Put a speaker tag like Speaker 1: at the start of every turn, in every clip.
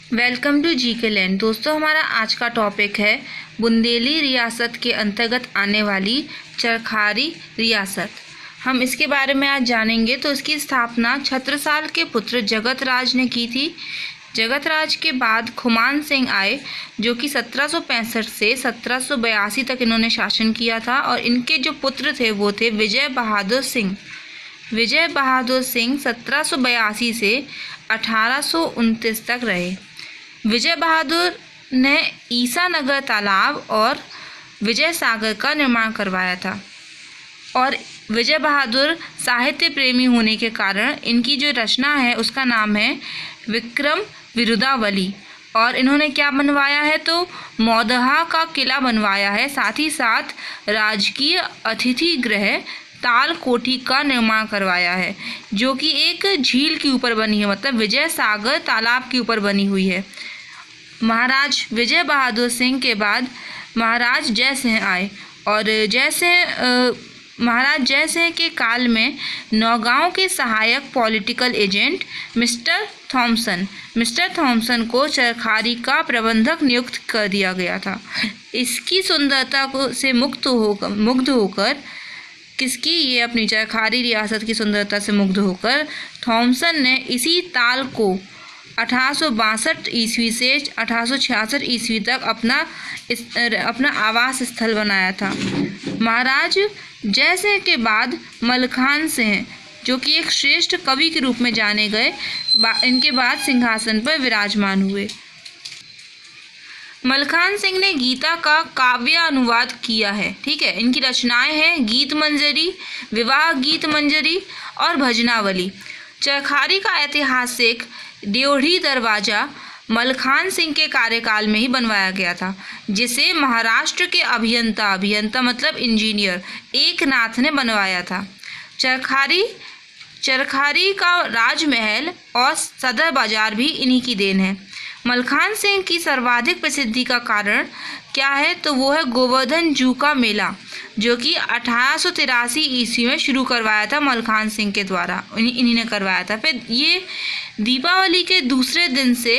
Speaker 1: Welcome to GK land. दोस्तों, हमारा आज का टॉपिक है बुंदेली रियासत के अंतर्गत आने वाली चरखारी रियासत। हम इसके बारे में आज जानेंगे। तो इसकी स्थापना छत्रसाल के पुत्र जगत राज ने की थी। जगत राज के बाद खुमान सिंह आए, जो कि 1765 से 1782 तक इन्होंने शासन किया था। और इनके जो पुत्र थे वो थे विजय बहादुर सिंह। विजय बहादुर सिंह 1782 से 1829 तक रहे। विजय बहादुर ने ईसानगर तालाब और विजय सागर का निर्माण करवाया था। और विजय बहादुर साहित्य प्रेमी होने के कारण इनकी जो रचना है उसका नाम है विक्रम विरुदावली। और इन्होंने क्या बनवाया है, तो मौदहा का किला बनवाया है। साथ ही साथ राजकीय अतिथि गृह ताल कोठी का निर्माण करवाया है, जो कि एक झील के ऊपर बनी है, मतलब विजय सागर तालाब के ऊपर बनी हुई है। महाराज विजय बहादुर सिंह के बाद महाराज जय सिंह आए। और महाराज जय सिंह के काल में नौगांव के सहायक पॉलिटिकल एजेंट मिस्टर थॉमसन को चरखारी का प्रबंधक नियुक्त कर दिया गया था। इसकी सुंदरता से मुग्ध होकर ये अपनी चरखारी रियासत की सुंदरता से मुग्ध होकर थॉमसन ने इसी ताल को 1862 ईस्वी से 1866 ईस्वी तक अपना आवास स्थल बनाया था। महाराज जय सिंह के बाद मलखान सिंह, जो कि एक श्रेष्ठ कवि के रूप में जाने गए, इनके बाद सिंहासन पर विराजमान हुए। मलखान सिंह ने गीता का काव्य अनुवाद किया है। ठीक है, इनकी रचनाएं हैं गीत मंजरी, विवाह गीत मंजरी और भजनावली। चरखारी का ऐतिहासिक ड्योढ़ी दरवाजा मलखान सिंह के कार्यकाल में ही बनवाया गया था, जिसे महाराष्ट्र के अभियंता मतलब इंजीनियर एकनाथ ने बनवाया था। चरखारी का राजमहल और सदर बाजार भी इन्हीं की देन है। मलखान सिंह की सर्वाधिक प्रसिद्धि का कारण क्या है, तो वो है गोवर्धन जू का मेला, जो कि 1883 ईस्वी में शुरू करवाया था मलखान सिंह के द्वारा, इन्हीं ने करवाया था। फिर ये दीपावली के दूसरे दिन से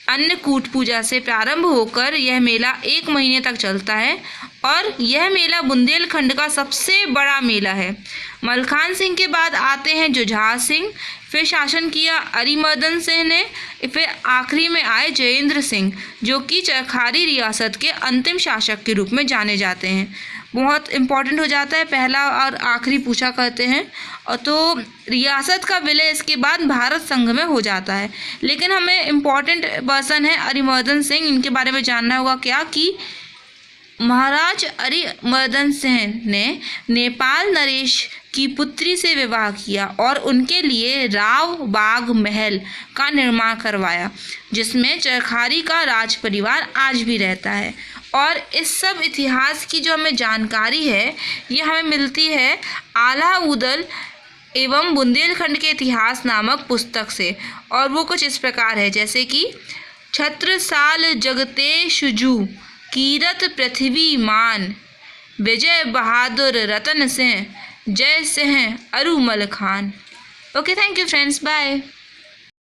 Speaker 1: अन्नकूट पूजा से प्रारंभ होकर यह मेला 1 महीने तक चलता है। और यह मेला बुंदेलखंड का सबसे बड़ा मेला है। मलखान सिंह के बाद आते हैं जुझार सिंह, फिर शासन किया अरिमर्दन सिंह ने, फिर आखिरी में आए जयेंद्र सिंह, जो कि चरखारी रियासत के अंतिम शासक के रूप में जाने जाते हैं। बहुत इम्पॉर्टेंट हो जाता है, पहला और आखिरी पूछा करते हैं। और तो रियासत का विलय इसके बाद भारत संघ में हो जाता है। लेकिन हमें इम्पॉर्टेंट पर्सन है अरिमर्दन सिंह, इनके बारे में जानना होगा क्या कि महाराज अरिमर्दन सिंह ने नेपाल नरेश की पुत्री से विवाह किया और उनके लिए राव बाग महल का निर्माण करवाया, जिसमें चरखारी का राज परिवार आज भी रहता है। और इस सब इतिहास की जो हमें जानकारी है ये हमें मिलती है आला उदल एवं बुंदेलखंड के इतिहास नामक पुस्तक से। और वो कुछ इस प्रकार है, जैसे कि छत्रसाल जगते शुजू कीरत पृथ्वी मान, विजय बहादुर रतन सिंह, जय सिंह अरु Malkhan. Okay, thank you friends, bye.